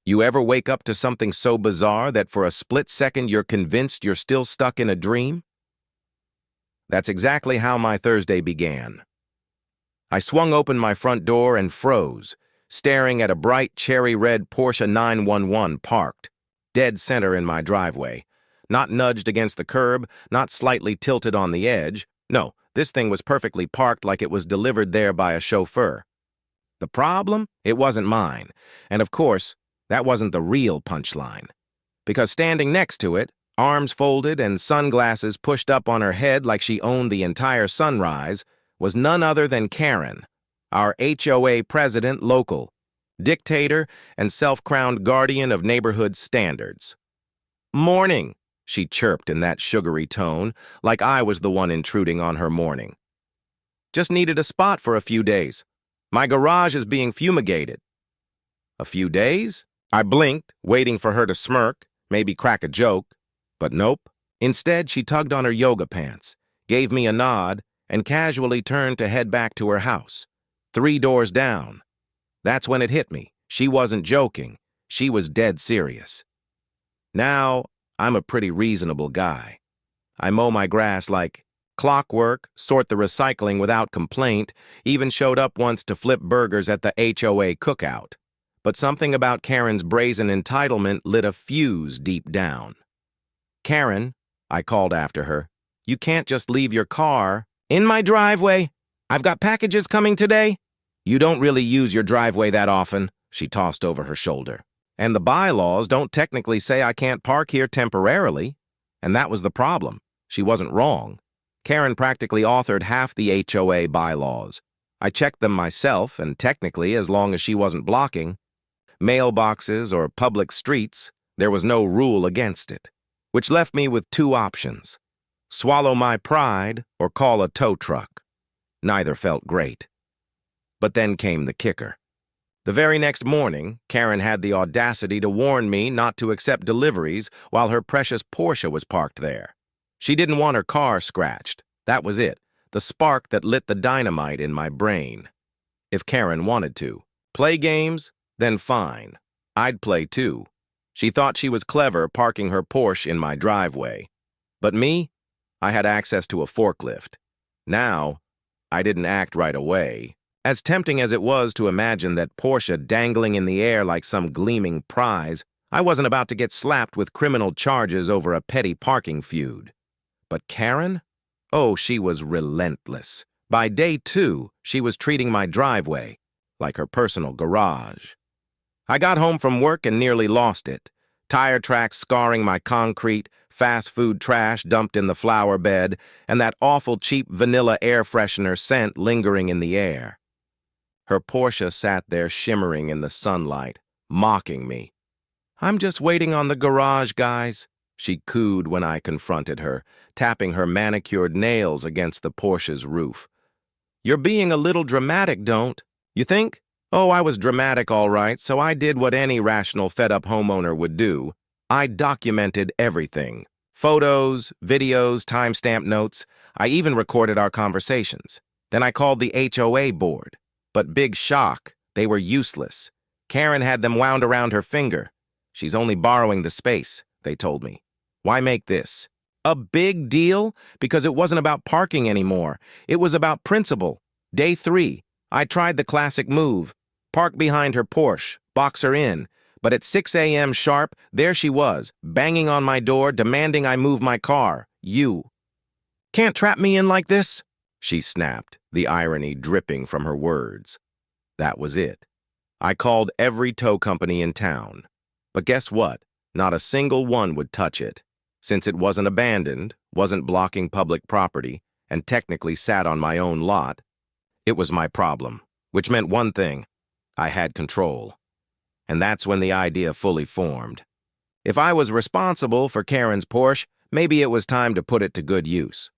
You ever wake up to something so bizarre that for a split second you're convinced you're still stuck in a dream? That's exactly how my Thursday began. I swung open my front door and froze, staring at a bright cherry-red Porsche 911 parked, dead center in my driveway. Not nudged against the curb, not slightly tilted on the edge. No, this thing was perfectly parked like it was delivered there by a chauffeur. The problem? It wasn't mine. And of course, that wasn't the real punchline. Because standing next to it, arms folded and sunglasses pushed up on her head like she owned the entire sunrise, was none other than Karen, our HOA president local, dictator and self-crowned guardian of neighborhood standards. "Morning," she chirped in that sugary tone, like I was the one intruding on her morning. "Just needed a spot for a few days. My garage is being fumigated." A few days? I blinked, waiting for her to smirk, maybe crack a joke. But nope. Instead, she tugged on her yoga pants, gave me a nod, and casually turned to head back to her house. 3 doors down. That's when it hit me. She wasn't joking. She was dead serious. Now, I'm a pretty reasonable guy. I mow my grass like clockwork, sort the recycling without complaint, even showed up once to flip burgers at the HOA cookout. But something about Karen's brazen entitlement lit a fuse deep down. "Karen," I called after her, "you can't just leave your car in my driveway. I've got packages coming today." "You don't really use your driveway that often," she tossed over her shoulder. "And the bylaws don't technically say I can't park here temporarily." And that was the problem. She wasn't wrong. Karen practically authored half the HOA bylaws. I checked them myself, and technically, as long as she wasn't blocking mailboxes or public streets, there was no rule against it. Which left me with 2 options: swallow my pride or call a tow truck. Neither felt great. But then came the kicker. The very next morning, Karen had the audacity to warn me not to accept deliveries while her precious Porsche was parked there. She didn't want her car scratched. That was it, the spark that lit the dynamite in my brain. If Karen wanted to play games, then fine. I'd play too. She thought she was clever parking her Porsche in my driveway. But me? I had access to a forklift. Now, I didn't act right away. As tempting as it was to imagine that Porsche dangling in the air like some gleaming prize, I wasn't about to get slapped with criminal charges over a petty parking feud. But Karen? Oh, she was relentless. By day 2, she was treating my driveway like her personal garage. I got home from work and nearly lost it. Tire tracks scarring my concrete, fast food trash dumped in the flower bed, and that awful cheap vanilla air freshener scent lingering in the air. Her Porsche sat there shimmering in the sunlight, mocking me. "I'm just waiting on the garage, guys," she cooed when I confronted her, tapping her manicured nails against the Porsche's roof. "You're being a little dramatic, don't you think?" Oh, I was dramatic all right, so I did what any rational fed-up homeowner would do. I documented everything. Photos, videos, timestamp notes. I even recorded our conversations. Then I called the HOA board. But big shock, they were useless. Karen had them wound around her finger. "She's only borrowing the space," they told me. Why make this a big deal? Because it wasn't about parking anymore. It was about principle. Day 3. I tried the classic move, park behind her Porsche, box her in, but at 6 a.m. sharp, there she was, banging on my door, demanding I move my car. "You can't trap me in like this," she snapped, the irony dripping from her words. That was it. I called every tow company in town. But guess what? Not a single one would touch it, since it wasn't abandoned, wasn't blocking public property, and technically sat on my own lot. It was my problem, which meant one thing: I had control. And that's when the idea fully formed. If I was responsible for Karen's Porsche, maybe it was time to put it to good use.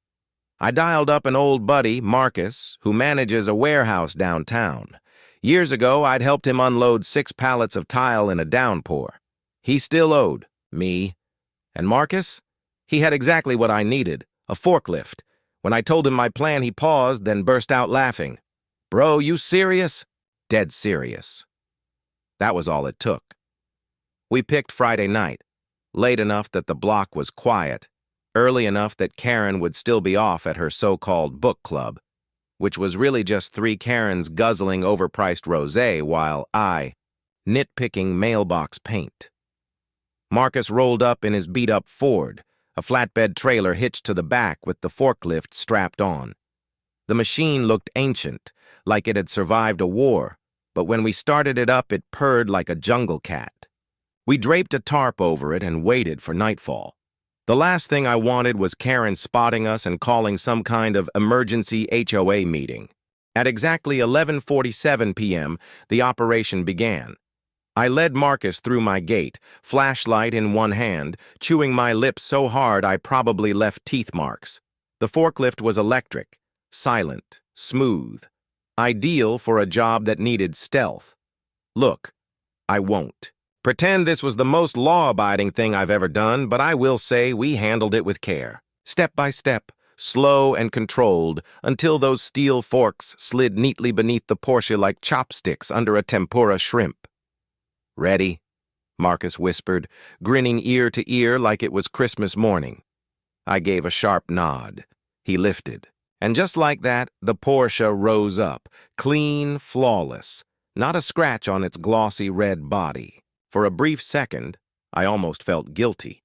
I dialed up an old buddy, Marcus, who manages a warehouse downtown. Years ago, I'd helped him unload 6 pallets of tile in a downpour. He still owed me. And Marcus? He had exactly what I needed, a forklift. When I told him my plan, he paused, then burst out laughing. "Bro, you serious?" Dead serious. That was all it took. We picked Friday night, late enough that the block was quiet, early enough that Karen would still be off at her so-called book club, which was really just three Karens guzzling overpriced rosé while I, nitpicking mailbox paint. Marcus rolled up in his beat-up Ford, a flatbed trailer hitched to the back with the forklift strapped on. The machine looked ancient, like it had survived a war, but when we started it up, it purred like a jungle cat. We draped a tarp over it and waited for nightfall. The last thing I wanted was Karen spotting us and calling some kind of emergency HOA meeting. At exactly 11:47 p.m., the operation began. I led Marcus through my gate, flashlight in one hand, chewing my lips so hard I probably left teeth marks. The forklift was electric, silent, smooth, ideal for a job that needed stealth. Look, I won't pretend this was the most law-abiding thing I've ever done, but I will say we handled it with care. Step by step, slow and controlled, until those steel forks slid neatly beneath the Porsche like chopsticks under a tempura shrimp. "Ready?" Marcus whispered, grinning ear to ear like it was Christmas morning. I gave a sharp nod. He lifted. And just like that, the Porsche rose up, clean, flawless, not a scratch on its glossy red body. For a brief second, I almost felt guilty.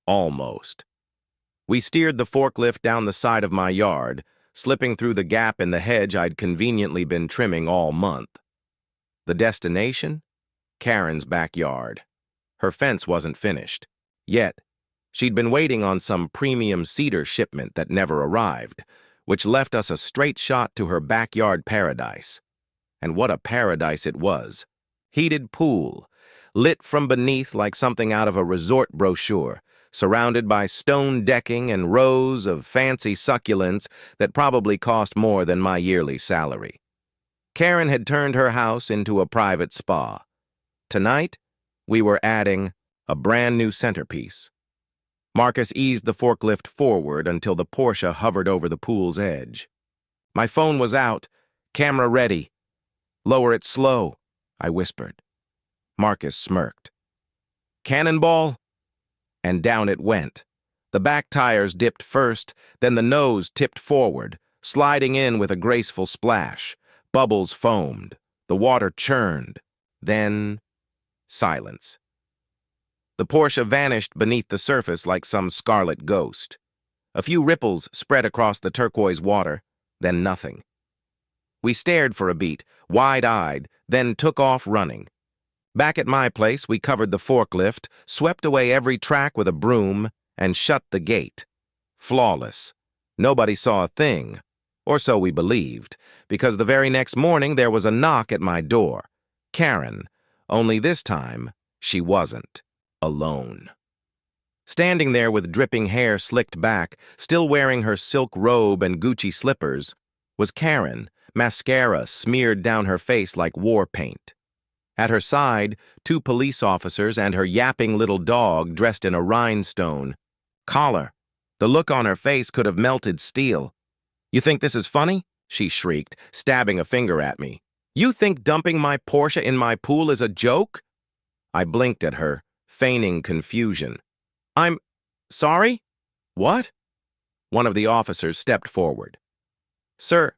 Almost. We steered the forklift down the side of my yard, slipping through the gap in the hedge I'd conveniently been trimming all month. The destination? Karen's backyard. Her fence wasn't finished. Yet, she'd been waiting on some premium cedar shipment that never arrived, which left us a straight shot to her backyard paradise. And what a paradise it was. Heated pool, lit from beneath like something out of a resort brochure, surrounded by stone decking and rows of fancy succulents that probably cost more than my yearly salary. Karen had turned her house into a private spa. Tonight, we were adding a brand new centerpiece. Marcus eased the forklift forward until the Porsche hovered over the pool's edge. My phone was out, camera ready. "Lower it slow," I whispered. Marcus smirked. "Cannonball?" And down it went. The back tires dipped first, then the nose tipped forward, sliding in with a graceful splash. Bubbles foamed. The water churned. Then, silence. The Porsche vanished beneath the surface like some scarlet ghost. A few ripples spread across the turquoise water, then nothing. We stared for a beat, wide-eyed, then took off running. Back at my place, we covered the forklift, swept away every track with a broom, and shut the gate. Flawless. Nobody saw a thing, or so we believed, because the very next morning there was a knock at my door. Karen, only this time, she wasn't alone. Standing there with dripping hair slicked back, still wearing her silk robe and Gucci slippers, was Karen, mascara smeared down her face like war paint. At her side, two police officers and her yapping little dog dressed in a rhinestone collar. The look on her face could have melted steel. "You think this is funny?" she shrieked, stabbing a finger at me. "You think dumping my Porsche in my pool is a joke?" I blinked at her, feigning confusion. "I'm sorry? What?" One of the officers stepped forward. "Sir,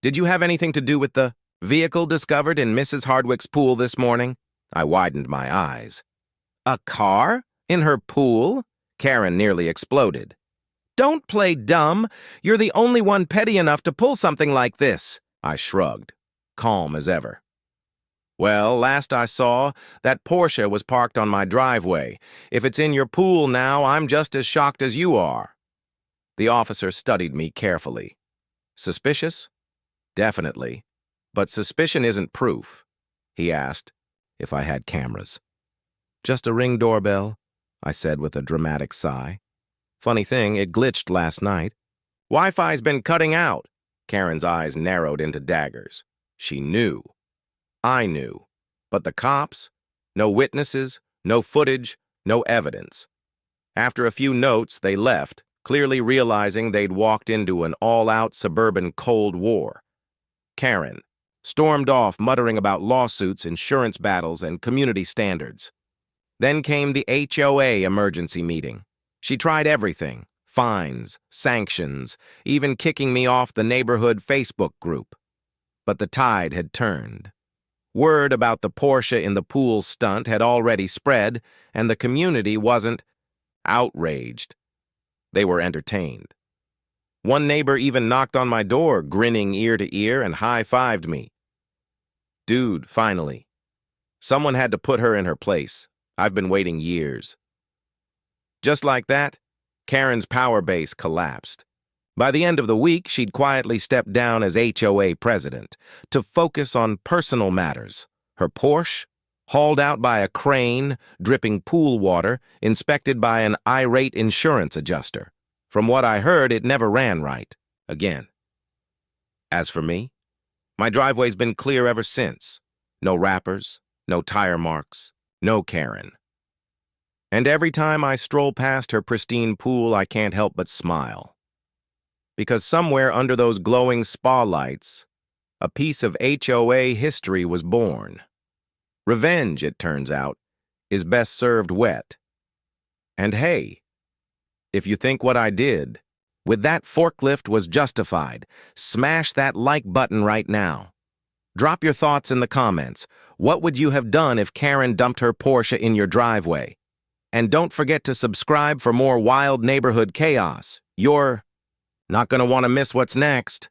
did you have anything to do with the vehicle discovered in Mrs. Hardwick's pool this morning?" I widened my eyes. "A car? In her pool?" Karen nearly exploded. "Don't play dumb. You're the only one petty enough to pull something like this." I shrugged, calm as ever. "Well, last I saw, that Porsche was parked on my driveway. If it's in your pool now, I'm just as shocked as you are." The officer studied me carefully. "Suspicious?" "Definitely. But suspicion isn't proof." He asked if I had cameras. "Just a Ring doorbell," I said with a dramatic sigh. "Funny thing, it glitched last night." "Wi-Fi's been cutting out." Karen's eyes narrowed into daggers. She knew. I knew. But the cops? No witnesses, no footage, no evidence. After a few notes, they left, clearly realizing they'd walked into an all-out suburban Cold War. Karen stormed off, muttering about lawsuits, insurance battles, and community standards. Then came the HOA emergency meeting. She tried everything: fines, sanctions, even kicking me off the neighborhood Facebook group. But the tide had turned. Word about the Porsche in the pool stunt had already spread, and the community wasn't outraged. They were entertained. One neighbor even knocked on my door, grinning ear to ear, and high-fived me. Dude, finally. Someone had to put her in her place. I've been waiting years. Just like that, Karen's power base collapsed. By the end of the week, she'd quietly stepped down as HOA president to focus on personal matters. Her Porsche, hauled out by a crane, dripping pool water, inspected by an irate insurance adjuster. From what I heard, it never ran right. Again. As for me, my driveway's been clear ever since. No wrappers, no tire marks, no Karen. And every time I stroll past her pristine pool, I can't help but smile. Because somewhere under those glowing spa lights, a piece of HOA history was born. Revenge, it turns out, is best served wet. And hey, if you think what I did with that forklift was justified, smash that like button right now. Drop your thoughts in the comments. What would you have done if Karen dumped her Porsche in your driveway? And don't forget to subscribe for more wild neighborhood chaos. You're not going to want to miss what's next.